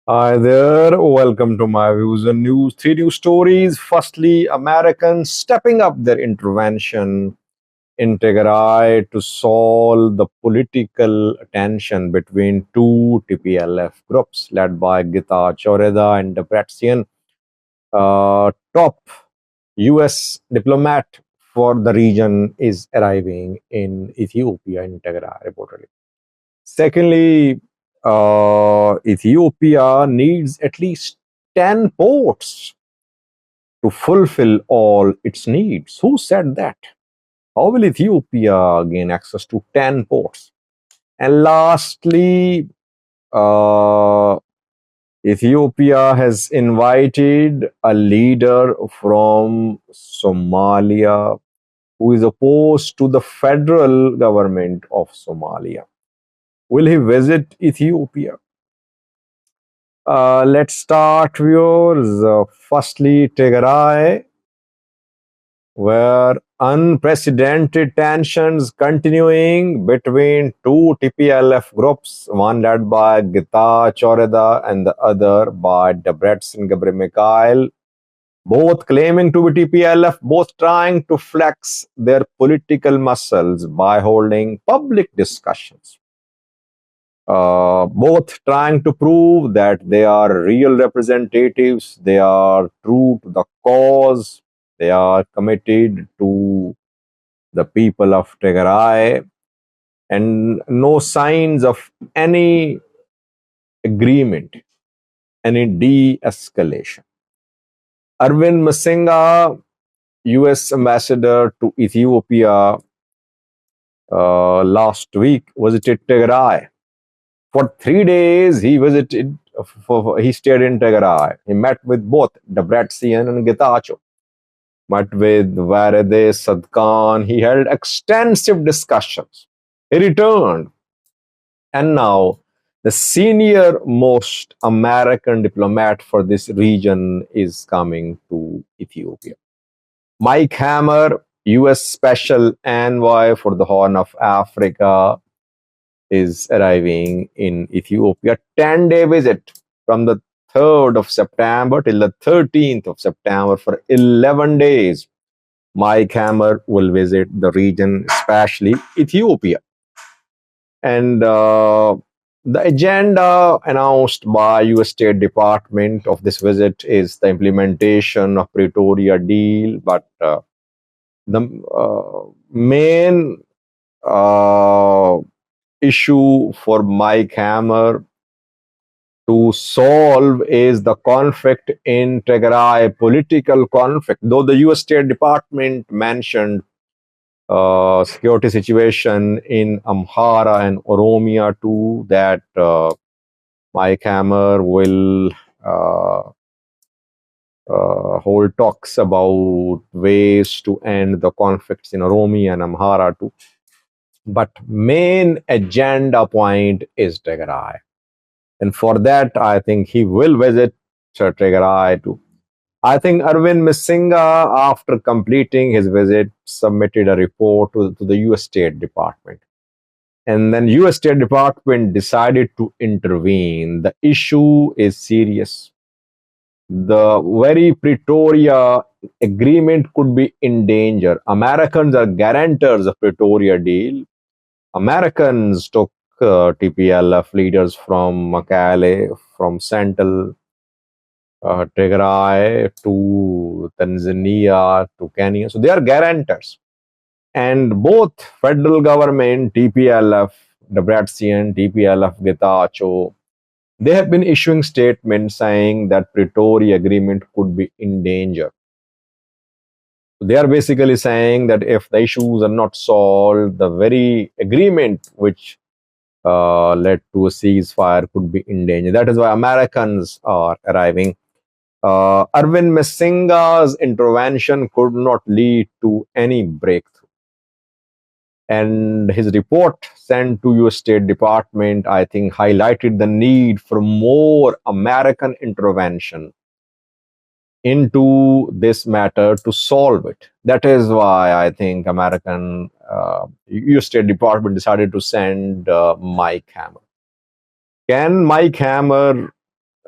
Hi there, welcome to my views and news. Three news stories. Firstly, Americans stepping up their intervention in Tigray to solve the political tension between two TPLF groups led by Gita Choreda and Debretsion. Top US diplomat for the region is arriving in Ethiopia in Tigray, reportedly. Secondly, Ethiopia needs at least 10 ports to fulfill all its needs. Who said that? How will Ethiopia gain access to 10 ports? And lastly, uh, Ethiopia has invited a leader from Somalia who is opposed to the federal government of Somalia. Will he visit Ethiopia? Let's start yours. Firstly, Tigray, where unprecedented tensions continuing between two TPLF groups, one led by Gita Choreda and the other by Debretsion Gebremikhail, both claiming to be TPLF, both trying to flex their political muscles by holding public discussions. Both trying to prove that they are real representatives, they are true to the cause, they are committed to the people of Tigray, and no signs of any agreement, any de escalation. Arvind Masinga, US ambassador to Ethiopia, last week visited Tigray. For 3 days, he stayed in Tigray. He met with both Debretsion and Getachew. Met with Varede Sadkan. He held extensive discussions. He returned. And now, the senior most American diplomat for this region is coming to Ethiopia. Mike Hammer, US Special Envoy for the Horn of Africa, is arriving in Ethiopia. 10-day visit from the 3rd of September till the 13th of September for 11 days. Mike Hammer will visit the region, especially Ethiopia. And the agenda announced by US State Department of this visit is the implementation of Pretoria deal, but the main issue for Mike Hammer to solve is the conflict in Tigray, political conflict. Though the US State Department mentioned security situation in Amhara and Oromia too, that Mike Hammer will hold talks about ways to end the conflicts in Oromia and Amhara too. But main agenda point is Tigray. And for that, I think he will visit Tigray too. I think Arvind Masinga, after completing his visit, submitted a report to the US State Department. And then US State Department decided to intervene. The issue is serious. The very Pretoria agreement could be in danger. Americans are guarantors of Pretoria deal. Americans took TPLF leaders from Makale, from Central, Tigray to Tanzania to Kenya. So they are guarantors. And both federal government, TPLF, Debretsion, TPLF, Getachew, they have been issuing statements saying that Pretoria agreement could be in danger. They are basically saying that if the issues are not solved, the very agreement which led to a ceasefire could be in danger. That is why Americans are arriving. Arvind Masinga's intervention could not lead to any breakthrough. And his report sent to US State Department, I think, highlighted the need for more American intervention into this matter to solve it. That is why I think American US State Department decided to send Mike Hammer. Can Mike Hammer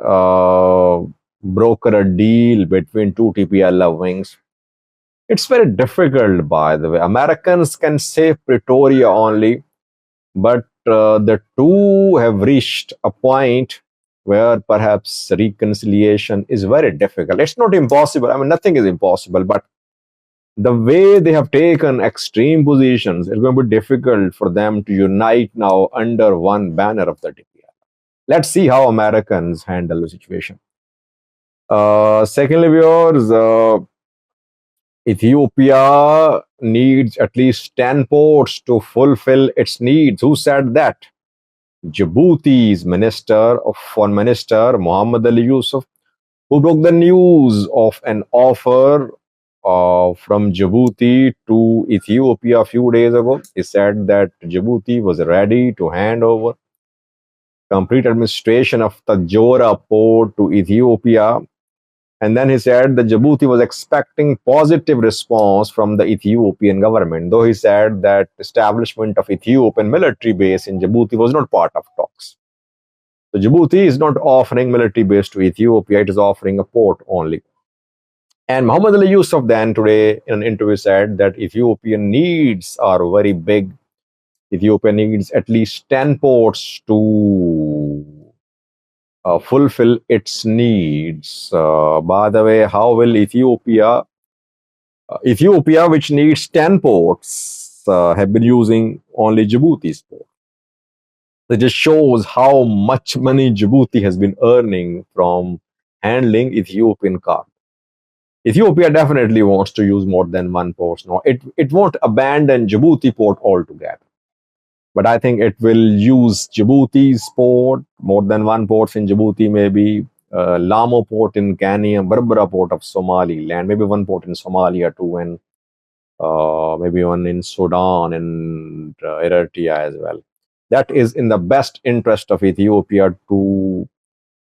uh, broker a deal between two TPLF wings. It's very difficult, by the way. Americans can save Pretoria only, but the two have reached a point where perhaps reconciliation is very difficult. It's not impossible. I mean, nothing is impossible, but the way they have taken extreme positions, it's going to be difficult for them to unite now under one banner of the TPLF. Let's see how Americans handle the situation. Secondly, viewers, Ethiopia needs at least 10 ports to fulfill its needs. Who said that? Djibouti's Foreign Minister, Mohammed Ali Yusuf, who broke the news of an offer from Djibouti to Ethiopia a few days ago. He said that Djibouti was ready to hand over complete administration of Tajora port to Ethiopia. And then he said that Djibouti was expecting positive response from the Ethiopian government, though he said that establishment of Ethiopian military base in Djibouti was not part of talks. So Djibouti is not offering military base to Ethiopia, it is offering a port only. And Muhammad Ali Yusuf then today in an interview said that Ethiopian needs are very big. Ethiopia needs at least 10 ports to fulfill its needs. By the way, how will Ethiopia, which needs 10 ports, have been using only Djibouti's port? It just shows how much money Djibouti has been earning from handling Ethiopian cargo. Ethiopia definitely wants to use more than one port now. It won't abandon Djibouti port altogether. But I think it will use Djibouti's port, more than one port in Djibouti, maybe Lamu port in Kenya, Berbera port of Somaliland, maybe one port in Somalia too, and maybe one in Sudan and Eritrea as well. That is in the best interest of Ethiopia to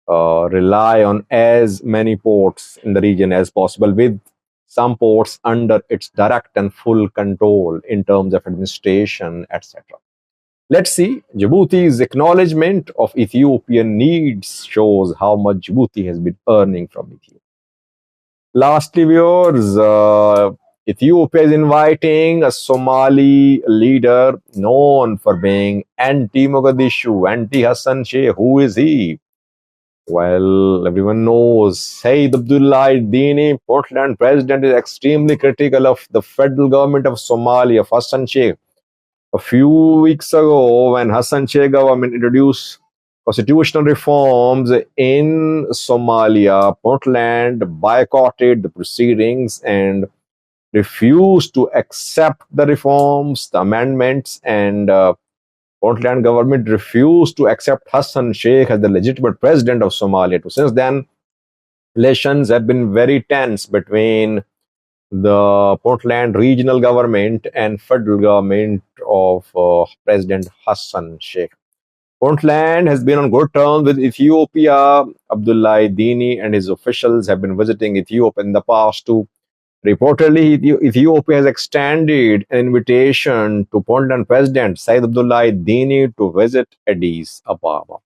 rely on as many ports in the region as possible, with some ports under its direct and full control in terms of administration, etc. Let's see. Djibouti's acknowledgement of Ethiopian needs shows how much Djibouti has been earning from Ethiopia. Lastly, viewers, Ethiopia is inviting a Somali leader known for being anti-Mogadishu, anti-Hassan Sheikh. Who is he? Well, everyone knows Said Abdullah Dini, Puntland President, is extremely critical of the federal government of Somalia, of Hassan Sheikh. A few weeks ago, when Hassan Sheikh government introduced constitutional reforms in Somalia, Puntland boycotted the proceedings and refused to accept the reforms, the amendments, and Puntland government refused to accept Hassan Sheikh as the legitimate president of Somalia. Since then, relations have been very tense between the Puntland regional government and federal government of President Hassan Sheikh. Puntland has been on good terms with Ethiopia. Abdullah Dini and his officials have been visiting Ethiopia in the past too. Reportedly, Ethiopia has extended an invitation to Puntland President Said Abdullah Dini to visit Addis Ababa.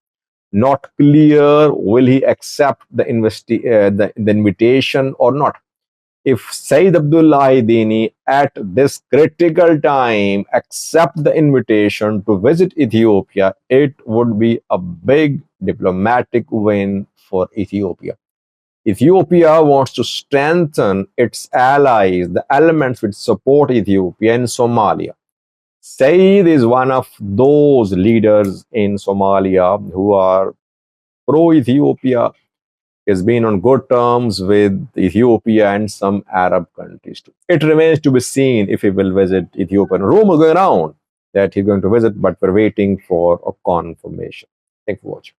Not clear will he accept the invitation or not. If Said Abdullah Dini at this critical time accept the invitation to visit Ethiopia, it would be a big diplomatic win for Ethiopia. Ethiopia wants to strengthen its allies, the elements which support Ethiopia in Somalia. Said is one of those leaders in Somalia who are pro-Ethiopia, has been on good terms with Ethiopia and some Arab countries too. It remains to be seen if he will visit Ethiopia. Rumors going around that he's going to visit, but we're waiting for a confirmation. Thanks for watching.